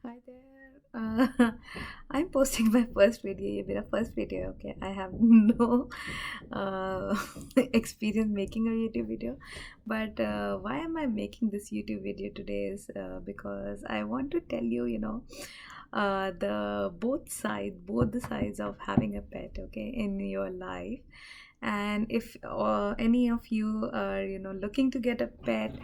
Hi there. I'm posting my first video. ये मेरा first video. Okay, I have no uh, experience making a YouTube video, but why am I making this YouTube video today is because I want to tell you, both the sides of having a pet. Okay, in your life, and if any of you are looking to get a pet,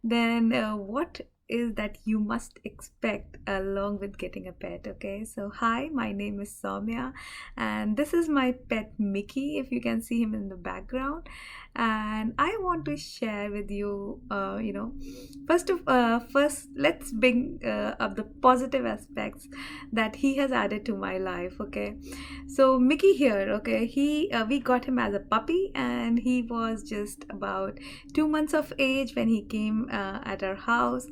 then what is that you must expect along with getting a pet. Okay, so hi, my name is Soumya, and this is my pet Mickey, if you can see him in the background. And I want to share with you, first let's bring up the positive aspects that he has added to my life. Okay, so Mickey here, okay, he we got him as a puppy, and he was just about 2 months of age when he came at our house,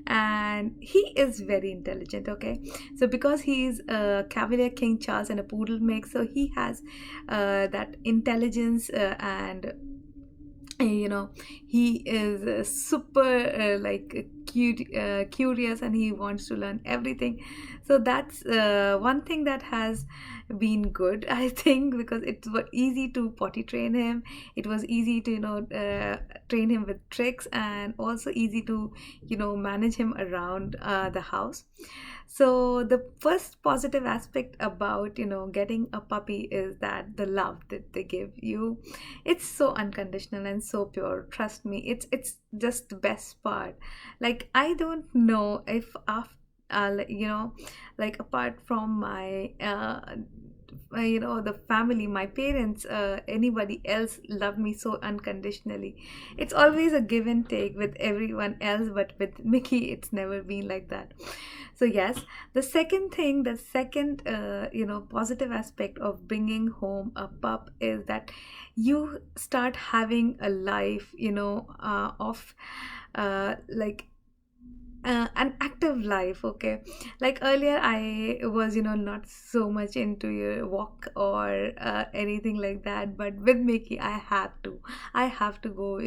and he is very intelligent. Okay, so because he is a Cavalier King Charles and a poodle mix, so he has that intelligence, and he is super curious, and he wants to learn everything. So that's one thing that has been good, I think, because it was easy to potty train him. It was easy to train him with tricks, and also easy to manage him around the house. So the first positive aspect about getting a puppy is that the love that they give you, it's so unconditional and so pure. Trust me, it's just the best part. Like, I don't know if after like apart from my the family, my parents, anybody else loved me so unconditionally. It's always a give and take with everyone else, but with Mickey it's never been like that. So yes, the second positive aspect of bringing home a pup is that you start having a life, of like an active life. Okay, like earlier I was not so much into your walk or anything like that, but with Mickey I have to go,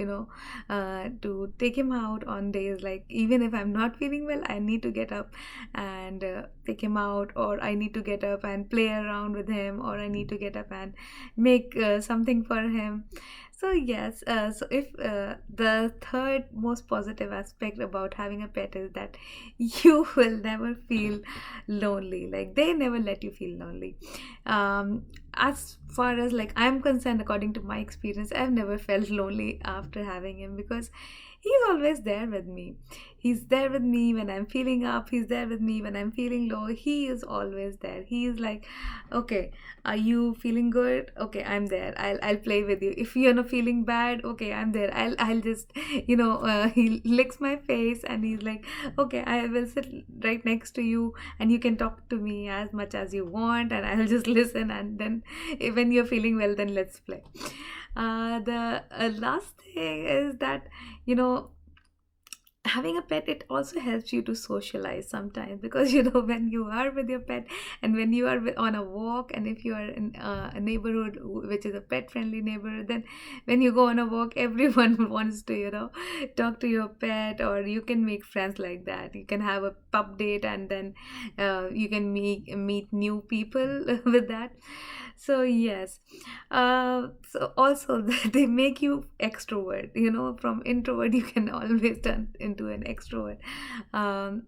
to take him out on days, like even if I'm not feeling well, I need to get up and take him out, or I need to get up and play around with him, or I need to get up and make something for him. So yes, so if the third most positive aspect about having a pet is that you will never feel lonely. Like, they never let you feel lonely. As far as like I'm concerned, according to my experience, I've never felt lonely after having him, because he's always there with me. He's there with me when I'm feeling up. He's there with me when I'm feeling low. He is always there. He is like, okay, are you feeling good? Okay, I'm there. I'll play with you. If you're not feeling bad, okay, I'm there. I'll just he licks my face, and he's like, okay, I will sit right next to you, and you can talk to me as much as you want, and I'll just listen, and then when you're feeling well, then let's play. The last thing is that, you know having a pet, it also helps you to socialize sometimes, because when you are with your pet, and when you are on a walk, and if you are in a neighborhood which is a pet friendly neighborhood, then when you go on a walk, everyone wants to talk to your pet, or you can make friends like that. You can have a pup date, and then you can meet new people with that. So yes, so also they make you extrovert. From introvert you can always turn into an extrovert. um,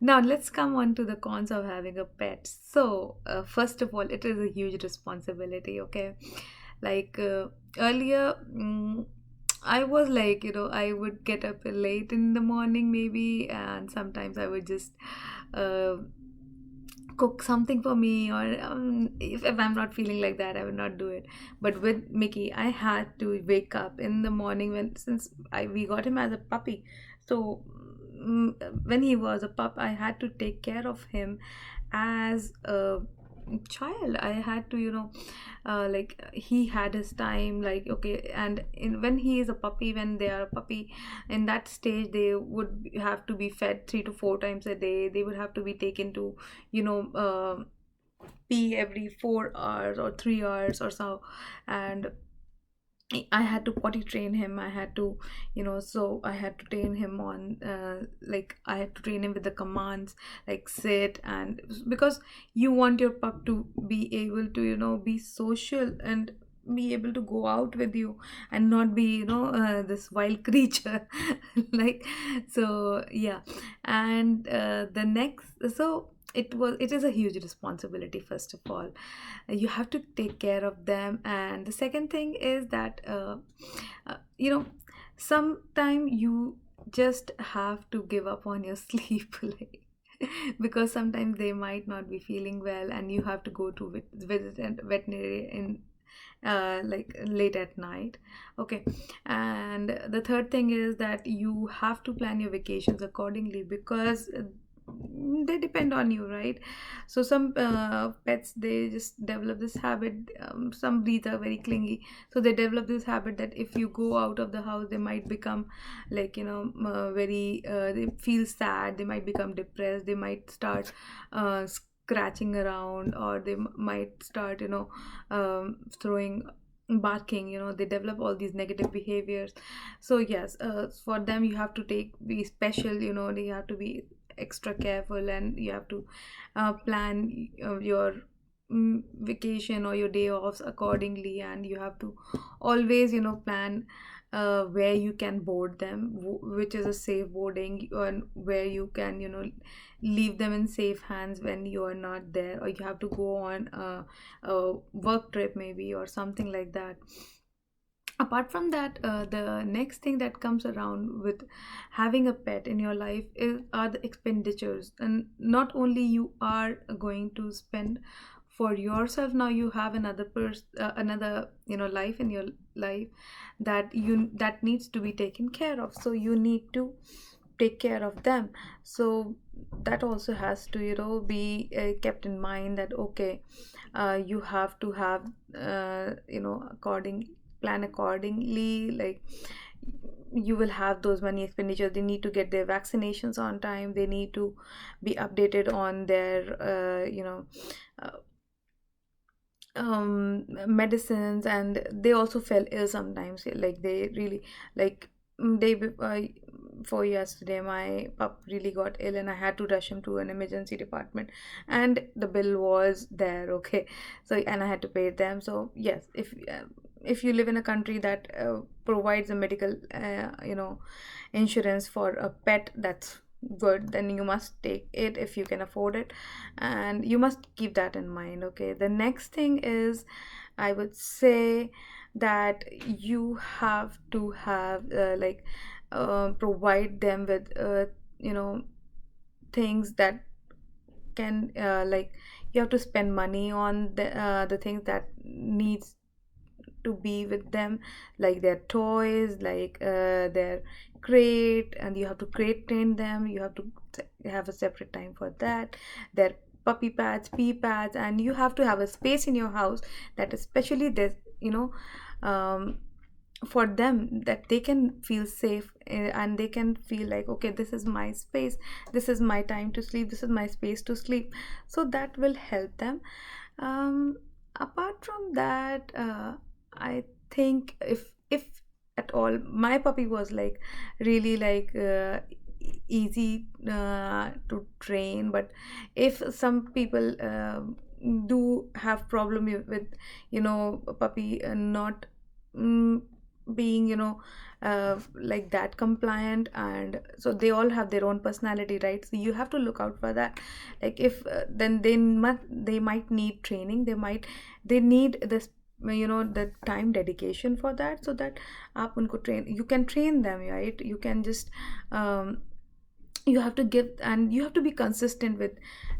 Now let's come on to the cons of having a pet. So first of all, it is a huge responsibility. Okay, like earlier, I was like, I would get up late in the morning maybe, and sometimes I would just uh, cook something for me, or if I'm not feeling like that, I would not do it. But with Mickey, I had to wake up in the morning, since we got him as a puppy. So when he was a pup, I had to take care of him as a child. I had to, like, he had his time, like, okay. And when he is a puppy, when they are a puppy, in that stage, they would have to be fed 3 to 4 times a day. They would have to be taken to, you know pee every 4 hours or 3 hours or so. And I had to potty train him. I had to, so I had to train him on, like, I had to train him with the commands, like sit, and because you want your pup to be able to, be social and be able to go out with you and not be, this wild creature. Like, so yeah. And the next, so it is a huge responsibility, first of all. You have to take care of them, and the second thing is that you know sometime you just have to give up on your sleep, like, because sometimes they might not be feeling well and you have to go to visit a veterinary in like late at night. Okay. And the third thing is that you have to plan your vacations accordingly, because they depend on you, right? So some pets, they just develop this habit. Some breeds are very clingy, so they develop this habit that if you go out of the house, they might become like, very they feel sad, they might become depressed, they might start scratching around, or they might start, throwing, barking, they develop all these negative behaviors. So yes, for them you have to be special, they have to be extra careful, and you have to plan your vacation or your day offs accordingly, and you have to always, plan where you can board them, which is a safe boarding, and where you can, leave them in safe hands when you are not there, or you have to go on a work trip maybe, or something like that. Apart from that, the next thing that comes around with having a pet in your life are the expenditures. And not only you are going to spend for yourself, now you have another, life in your life that needs to be taken care of, so you need to take care of them. So that also has to, be kept in mind, that okay, you have to have, plan accordingly. Like, you will have those money expenditures. They need to get their vaccinations on time, they need to be updated on their uh, medicines, and they also fell ill sometimes, like they really, like, day for yesterday, my pup really got ill, and I had to rush him to an emergency department, and the bill was there. Okay. So, and I had to pay them. So yes, if you live in a country that provides a medical insurance for a pet, that's good, then you must take it if you can afford it, and you must keep that in mind. Okay. The next thing is, I would say that you have to have like, provide them with you know things that can, like, you have to spend money on the things that needs to be with them, like their toys, like their crate, and you have to crate train them, you have to have a separate time for that, their puppy pads, pee pads, and you have to have a space in your house that, especially this, um, for them, that they can feel safe, and they can feel like, okay, this is my space, this is my time to sleep, this is my space to sleep. So that will help them. um Apart from that, I think, if at all, my puppy was like really like easy to train. But if some people do have problem with, a puppy not mm, being, like that compliant, and so they all have their own personality, right? So you have to look out for that. Like, if then they might need training, they need this, the time dedication for that, so that आप उनको train, you can train them, right? You can just you have to give, and you have to be consistent with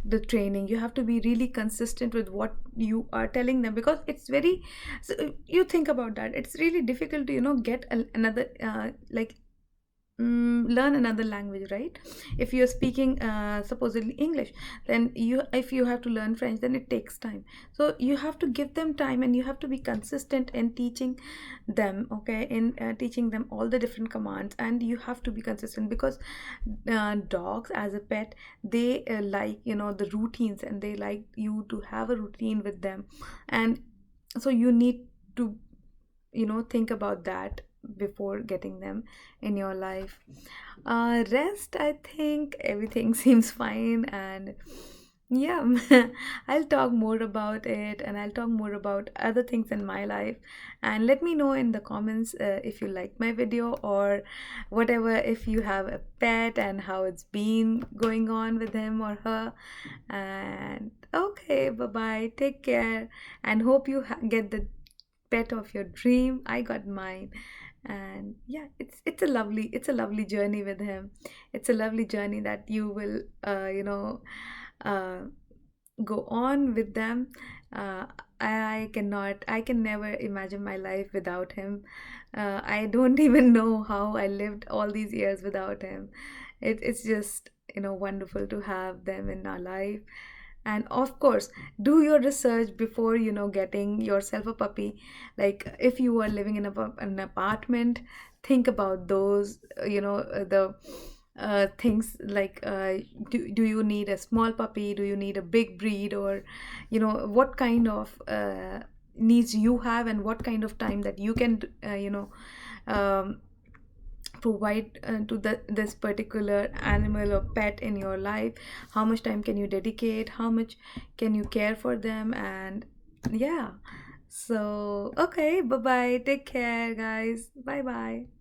the training. You have to be really consistent with what you are telling them, because it's very, so you think about that, it's really difficult to, get another like, learn another language, right? If you're speaking supposedly English, then if you have to learn French, then it takes time. So you have to give them time, and you have to be consistent in teaching them, okay, in teaching them all the different commands. And you have to be consistent, because dogs as a pet, they like, the routines, and they like you to have a routine with them. And so you need to think about that before getting them in your life. Rest, I think everything seems fine, and yeah, I'll talk more about it, and I'll talk more about other things in my life. And let me know in the comments if you like my video or whatever, if you have a pet and how it's been going on with him or her. And okay, bye bye, take care, and hope you get the pet of your dream. I got mine. And yeah, it's a lovely journey with him. It's a lovely journey that you will uh, go on with them. uh, I can never imagine my life without him. I don't even know how I lived all these years without him. It's just wonderful to have them in our life. And of course, do your research before getting yourself a puppy. Like if you are living in an apartment, think about those the things like do you need a small puppy, do you need a big breed, or what kind of needs you have, and what kind of time that you can um, provide to this particular animal or pet in your life. How much time can you dedicate, how much can you care for them? And yeah, so okay, bye bye, take care guys, bye bye.